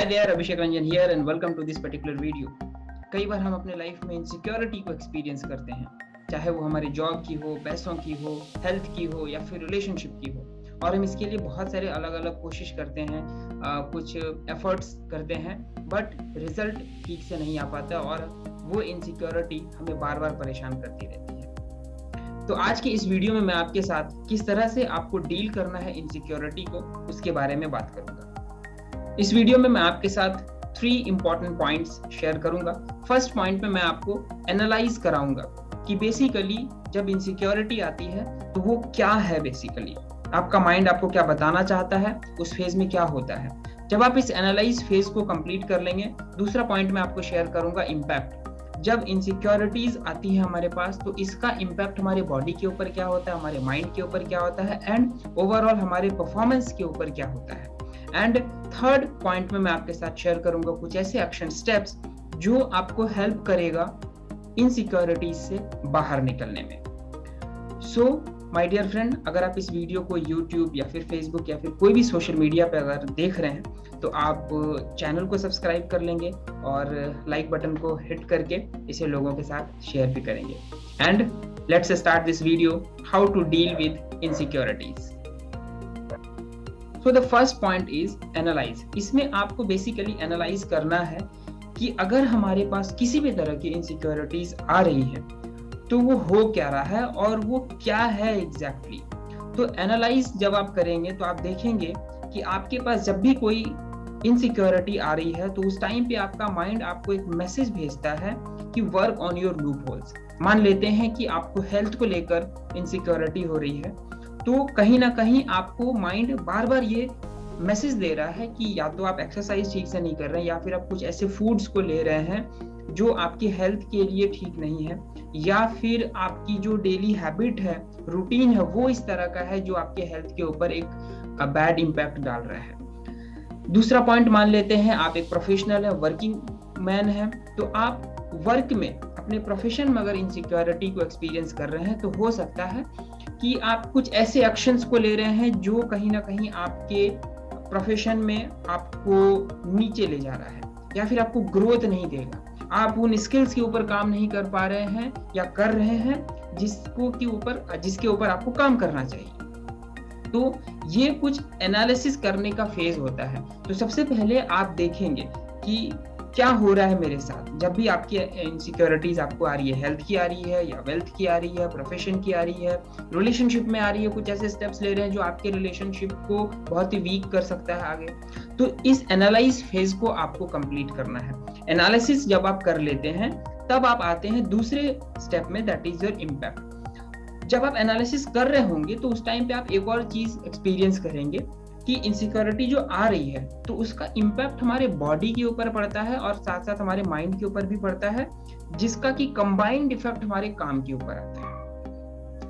Hi there, Abhishek Ranjan here and welcome to this particular video. कई बार हम अपने life में इनसिक्योरिटी को एक्सपीरियंस करते हैं, चाहे वो हमारे जॉब की हो, पैसों की हो, हेल्थ की हो या फिर रिलेशनशिप की हो, और हम इसके लिए बहुत सारे अलग अलग कोशिश करते हैं, कुछ एफर्ट्स करते हैं, बट रिजल्ट ठीक से नहीं आ पाता और वो इनसिक्योरिटी हमें बार बार परेशान करती रहती है। तो आज के इस वीडियो में मैं आपके साथ किस तरह से आपको डील करना है इनसिक्योरिटी को, उसके बारे में बात करूंगा। इस वीडियो में मैं आपके साथ 3 इंपॉर्टेंट पॉइंट्स शेयर करूंगा। फर्स्ट पॉइंट में मैं आपको एनालाइज कराऊंगा कि बेसिकली जब इनसिक्योरिटी आती है तो वो क्या है, बेसिकली आपका माइंड आपको क्या बताना चाहता है, उस फेज में क्या होता है। जब आप इस एनालाइज फेज को कंप्लीट कर लेंगे, दूसरा पॉइंट मैं आपको शेयर करूंगा इम्पैक्ट। जब इनसिक्योरिटीज आती है हमारे पास तो इसका इम्पैक्ट हमारे बॉडी के ऊपर क्या होता है, हमारे माइंड के ऊपर क्या होता है एंड ओवरऑल हमारे परफॉर्मेंस के ऊपर क्या होता है। एंड थर्ड पॉइंट में मैं आपके साथ शेयर करूंगा कुछ ऐसे एक्शन स्टेप्स जो आपको हेल्प करेगा इनसिक्योरिटीज से बाहर निकलने में। सो माय डियर फ्रेंड, अगर आप इस वीडियो को यूट्यूब या फिर फेसबुक या फिर कोई भी सोशल मीडिया पे अगर देख रहे हैं तो आप चैनल को सब्सक्राइब कर लेंगे और लाइक बटन को हिट करके इसे लोगों के साथ शेयर भी करेंगे। And let's start this video, how to deal with insecurities. So the first point is analyze। इसमें आपको बेसिकली एनालाइज करना है कि अगर हमारे पास किसी भी तरह की इनसिक्योरिटीज आ रही है तो वो हो क्या रहा है और वो क्या है एग्जैक्टली। तो एनालाइज जब आप करेंगे तो आप देखेंगे कि आपके पास जब भी कोई इनसिक्योरिटी आ रही है तो उस टाइम पे आपका माइंड आपको एक मैसेज भेजता है कि work on your loop holes. मान लेते हैं कि आपको हेल्थ को लेकर इनसिक्योरिटी हो रही है तो कहीं ना कहीं आपको माइंड बार बार ये मैसेज दे रहा है कि या तो आप एक्सरसाइज ठीक से नहीं कर रहे हैं या फिर आप कुछ ऐसे फूड्स को ले रहे हैं जो आपकी हेल्थ के लिए ठीक नहीं है, या फिर आपकी जो डेली हैबिट है, रूटीन है, वो इस तरह का है जो आपके हेल्थ के ऊपर एक बैड इम्पैक्ट डाल रहा है। दूसरा पॉइंट, मान लेते हैं आप एक प्रोफेशनल है, वर्किंग मैन है, तो आप वर्क में अपने प्रोफेशन में अगर इनसिक्योरिटी को एक्सपीरियंस कर रहे हैं तो हो सकता है कि आप कुछ ऐसे एक्शंस को ले रहे हैं जो कहीं ना कहीं आपके प्रोफेशन में आपको नीचे ले जा रहा है या फिर आपको ग्रोथ नहीं देगा। आप उन स्किल्स के ऊपर काम नहीं कर पा रहे हैं या कर रहे हैं जिसके ऊपर आपको काम करना चाहिए। तो ये कुछ एनालिसिस करने का फेज होता है। तो सबसे पहले आप देखेंगे कि क्या हो रहा है मेरे साथ। जब भी आपकी इनसिक्योरिटीज आपको आ रही है, हेल्थ की आ रही है या वेल्थ की आ रही है, प्रोफेशन की आ रही है, रिलेशनशिप में आ रही है, कुछ ऐसे स्टेप्स ले रहे हैं जो आपके रिलेशनशिप को बहुत ही वीक कर सकता है आगे, तो इस एनालाइज फेज को आपको कंप्लीट करना है। एनालिसिस जब आप कर लेते हैं तब आप आते हैं दूसरे स्टेप में, दैट इज योर इम्पैक्ट। जब आप एनालिसिस कर रहे होंगे तो उस टाइम पे आप एक और चीज एक्सपीरियंस करेंगे कि इनसिक्योरिटी जो आ रही है तो उसका इम्पैक्ट हमारे बॉडी के ऊपर पड़ता है और साथ साथ हमारे माइंड के ऊपर भी पड़ता है, जिसका कि कंबाइंड इफेक्ट हमारे काम के ऊपर आता है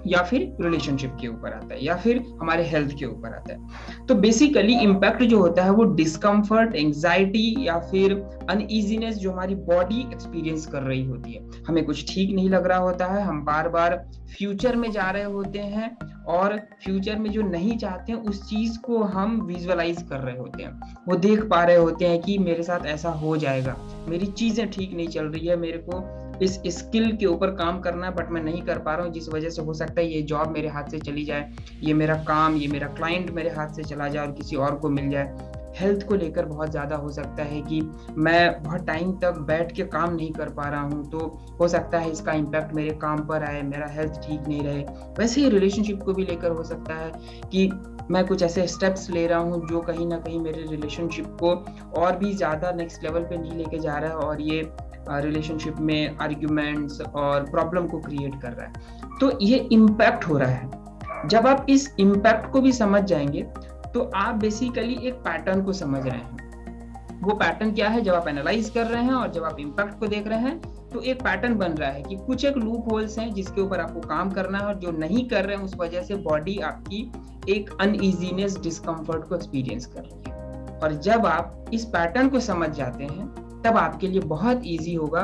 या फिर रिलेशनशिप के ऊपर आता है या फिर हमारे हेल्थ के ऊपर आता है। तो बेसिकली इम्पैक्ट जो होता है वो डिस्कम्फर्ट, एंजाइटी या फिर अनईजीनेस जो हमारी बॉडी एक्सपीरियंस कर रही होती है। हमें कुछ ठीक नहीं लग रहा होता है, हम बार बार फ्यूचर में जा रहे होते हैं और फ्यूचर में जो नहीं चाहते हैं उस चीज को हम विजुअलाइज कर रहे होते हैं। वो देख पा रहे होते हैं कि मेरे साथ ऐसा हो जाएगा, मेरी चीजें ठीक नहीं चल रही है, मेरे को इस स्किल के ऊपर काम करना है बट मैं नहीं कर पा रहा हूँ, जिस वजह से हो सकता है ये जॉब मेरे हाथ से चली जाए, ये मेरा काम, ये मेरा क्लाइंट मेरे हाथ से चला जाए और किसी और को मिल जाए। हेल्थ को लेकर बहुत ज़्यादा हो सकता है कि मैं बहुत टाइम तक बैठ के काम नहीं कर पा रहा हूँ, तो हो सकता है इसका इम्पैक्ट मेरे काम पर आए, मेरा हेल्थ ठीक नहीं रहे। वैसे ही रिलेशनशिप को भी लेकर हो सकता है कि मैं कुछ ऐसे स्टेप्स ले रहा हूँ जो कहीं ना कहीं मेरे रिलेशनशिप को और भी ज़्यादा नेक्स्ट लेवल पे नहीं लेके जा रहा है और ये रिलेशनशिप में आर्ग्यूमेंट्स और प्रॉब्लम को क्रिएट कर रहा है। तो ये इम्पैक्ट हो रहा है। जब आप इस इम्पैक्ट को भी समझ जाएंगे तो आप बेसिकली एक पैटर्न को समझ रहे हैं। वो पैटर्न क्या है, जब आप एनालाइज कर रहे हैं और जब आप इम्पैक्ट को देख रहे हैं तो एक पैटर्न बन रहा है कि कुछ एक लूप होल्स हैं जिसके ऊपर आपको काम करना है और जो नहीं कर रहे हैं उस वजह से बॉडी आपकी एक अनईजीनेस, डिस्कम्फर्ट को एक्सपीरियंस कर रही है। और जब आप इस पैटर्न को समझ जाते हैं तब आपके लिए बहुत ईजी होगा,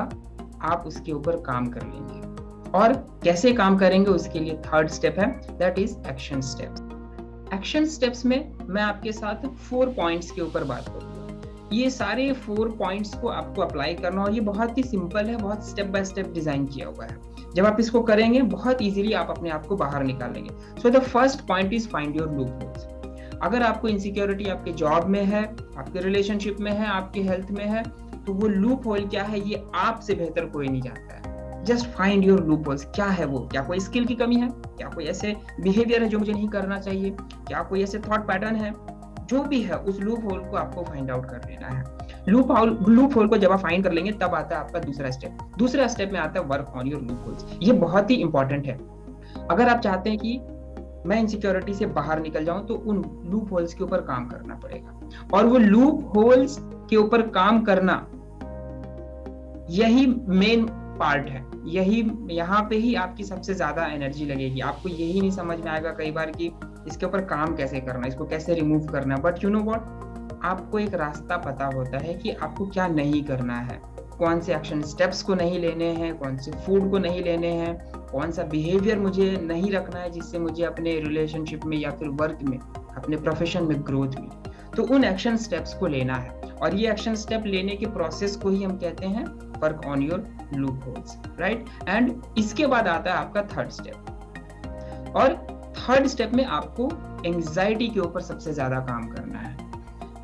आप उसके ऊपर काम कर लेंगे। और कैसे काम करेंगे उसके लिए थर्ड स्टेप है, that is action steps. Action steps में मैं आपके साथ 4 पॉइंट्स के ऊपर बात करूंगा ये सारे 4 पॉइंट्स को आपको अप्लाई करना, और ये बहुत ही सिंपल है, बहुत स्टेप बाय स्टेप डिजाइन किया हुआ है। जब आप इसको करेंगे बहुत इजीली आप अपने आप को बाहर निकालेंगे। So the first point is find your loop holes. अगर आपको इनसिक्योरिटी आपके जॉब में है, आपके रिलेशनशिप में है, आपके हेल्थ में है, तो वो लूप होल क्या है ये आपसे बेहतर कोई नहीं जानता है। Just find your loop holes. क्या है वो? क्या कोई स्किल की कमी है? क्या कोई ऐसे बिहेवियर है जो मुझे नहीं करना चाहिए? क्या कोई ऐसे थॉट पैटर्न है? जो भी है उस लूप होल को आपको फाइंड आउट कर लेना है। लूप होल को जब आप फाइंड कर लेंगे तब आता है आपका दूसरा स्टेप। दूसरा स्टेप में आता है work on your loop holes. ये बहुत ही इंपॉर्टेंट है। अगर आप चाहते हैं कि मैं इनसिक्योरिटी से बाहर निकल जाऊं तो उन लूप होल्स के ऊपर काम करना पड़ेगा, और वो लूप होल्स के ऊपर काम करना यही मेन पार्ट है। यही यहाँ पे ही आपकी सबसे ज्यादा एनर्जी लगेगी। आपको यही नहीं समझ में आएगा कई बार कि इसके ऊपर काम कैसे करना, इसको कैसे रिमूव करना। बट यू नो व्हाट, आपको एक रास्ता पता होता है कि आपको क्या नहीं करना है, कौन से एक्शन स्टेप्स को नहीं लेने हैं, कौन से फूड को नहीं लेने हैं, कौन सा बिहेवियर मुझे नहीं रखना है जिससे मुझे अपने रिलेशनशिप में या फिर वर्क में, अपने प्रोफेशन में ग्रोथ मिले। तो उन एक्शन स्टेप्स को लेना है, और ये एक्शन स्टेप लेने के प्रोसेस को ही हम कहते हैं work on your loop holes, right. And इसके बाद आता है आपका थर्ड स्टेप, और थर्ड स्टेप में आपको एंजाइटी के ऊपर सबसे ज्यादा काम करना है।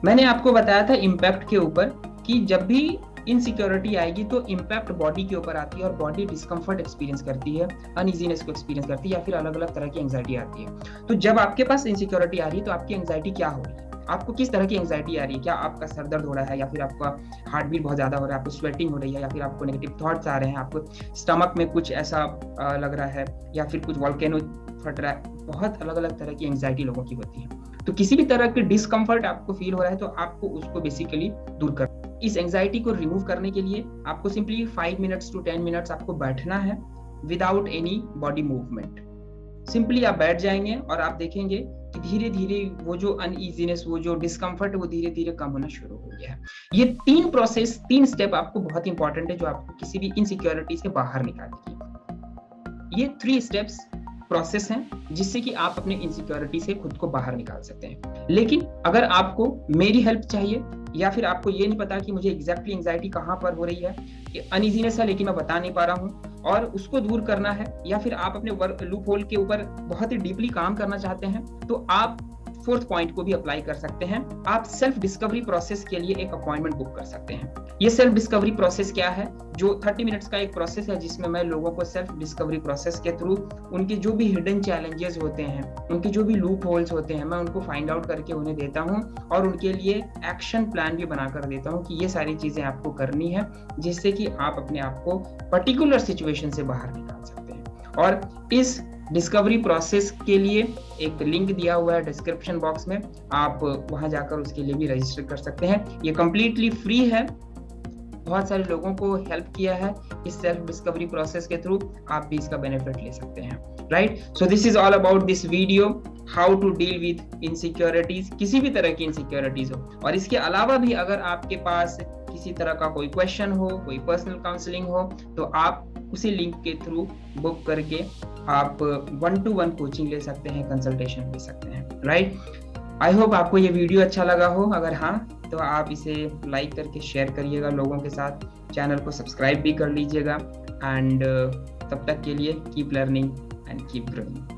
मैंने आपको बताया था इम्पैक्ट के ऊपर कि जब भी इनसिक्योरिटी आएगी तो इम्पैक्ट बॉडी के ऊपर आती है, और बॉडी डिस्कम्फर्ट एक्सपीरियंस करती है, अनइजीनेस को एक्सपीरियंस करती है, या फिर अलग अलग तरह की एंजाइटी आती है। तो जब आपके पास इनसिक्योरिटी आ रही है तो आपकी एंजाइटी क्या हो रही है, आपको किस तरह की एंजाइटी आ रही है? क्या आपका सर दर्द हो रहा है, या फिर आपका हार्ट बीट बहुत ज्यादा हो रहा है, आपको स्वेटिंग हो रही है, या फिर आपको नेगेटिव थॉट्स आ रहे हैं, आपको स्टमक में कुछ ऐसा लग रहा है, या फिर कुछ वॉल्केनो फट रहा है? बहुत अलग अलग तरह की एंजाइटी लोगों की होती है। तो किसी भी तरह की डिस्कम्फर्ट आपको फील हो रहा है तो आपको उसको बेसिकली दूर कर, इस एंजाइटी को रिमूव करने के लिए आपको सिंपली 5 मिनट्स टू 10 मिनट्स आपको बैठना है without any body movement. Simply आप बैठ जाएंगे और आप देखेंगे कि धीरे धीरे वो जो अनइजीनेस, वो जो डिस्कम्फर्ट है वो धीरे धीरे कम होना शुरू हो गया है। ये 3 स्टेप आपको बहुत इंपॉर्टेंट है जो आपको किसी भी इनसिक्योरिटी से बाहर निकालेगी। ये 3 स्टेप्स प्रोसेस हैं जिससे कि आप अपने इनसिक्योरिटी से खुद को बाहर निकाल सकते हैं। लेकिन अगर आपको मेरी हेल्प चाहिए, या फिर आपको ये नहीं पता कि मुझे एग्जैक्टली एंजाइटी कहाँ पर हो रही है, अनइजीनेस है लेकिन मैं बता नहीं पा रहा हूँ और उसको दूर करना है, या फिर आप अपने लूप होल के ऊपर बहुत ही डीपली काम करना चाहते हैं, तो आप 4th पॉइंट को भी अप्लाई कर सकते हैं। आप सेल्फ डिस्कवरी प्रोसेस के लिए एक अपॉइंटमेंट बुक कर सकते हैं। ये सेल्फ डिस्कवरी प्रोसेस क्या है? जो 30 मिनट्स का एक प्रोसेस है जिसमें मैं लोगों को सेल्फ डिस्कवरी प्रोसेस के थ्रू उनके जो भी हिडन चैलेंजेस होते हैं, उनके जो भी लूप होल्स होते हैं, मैं उनको फाइंड आउट करके उन्हें देता हूँ, और उनके लिए एक्शन प्लान भी बनाकर देता हूँ कि ये सारी चीजें आपको करनी है जिससे कि आप अपने आप को पर्टिकुलर सिचुएशन से बाहर निकाल सकते हैं। और इस डिस्कवरी प्रोसेस के लिए एक लिंक दिया हुआ है डिस्क्रिप्शन बॉक्स में, आप वहां जाकर उसके लिए भी रजिस्टर कर सकते हैं। ये कंप्लीटली फ्री है, बहुत सारे लोगों को हेल्प किया है इस सेल्फ डिस्कवरी प्रोसेस के थ्रू, आप भी इसका बेनिफिट ले सकते हैं, right. So this is all about this video, how to deal with insecurities, किसी भी तरह की इनसिक्योरिटीज हो। और इसके अलावा भी अगर आपके पास किसी तरह का कोई क्वेश्चन हो, कोई पर्सनल काउंसलिंग हो, तो आप उसी लिंक के थ्रू बुक करके आप 1-to-1 कोचिंग ले सकते हैं, कंसल्टेशन ले सकते हैं, राइट। आई होप आपको ये वीडियो अच्छा लगा हो। अगर हाँ तो आप इसे लाइक करके शेयर करिएगा लोगों के साथ, चैनल को सब्सक्राइब भी कर लीजिएगा। एंड तब तक के लिए keep learning and keep growing.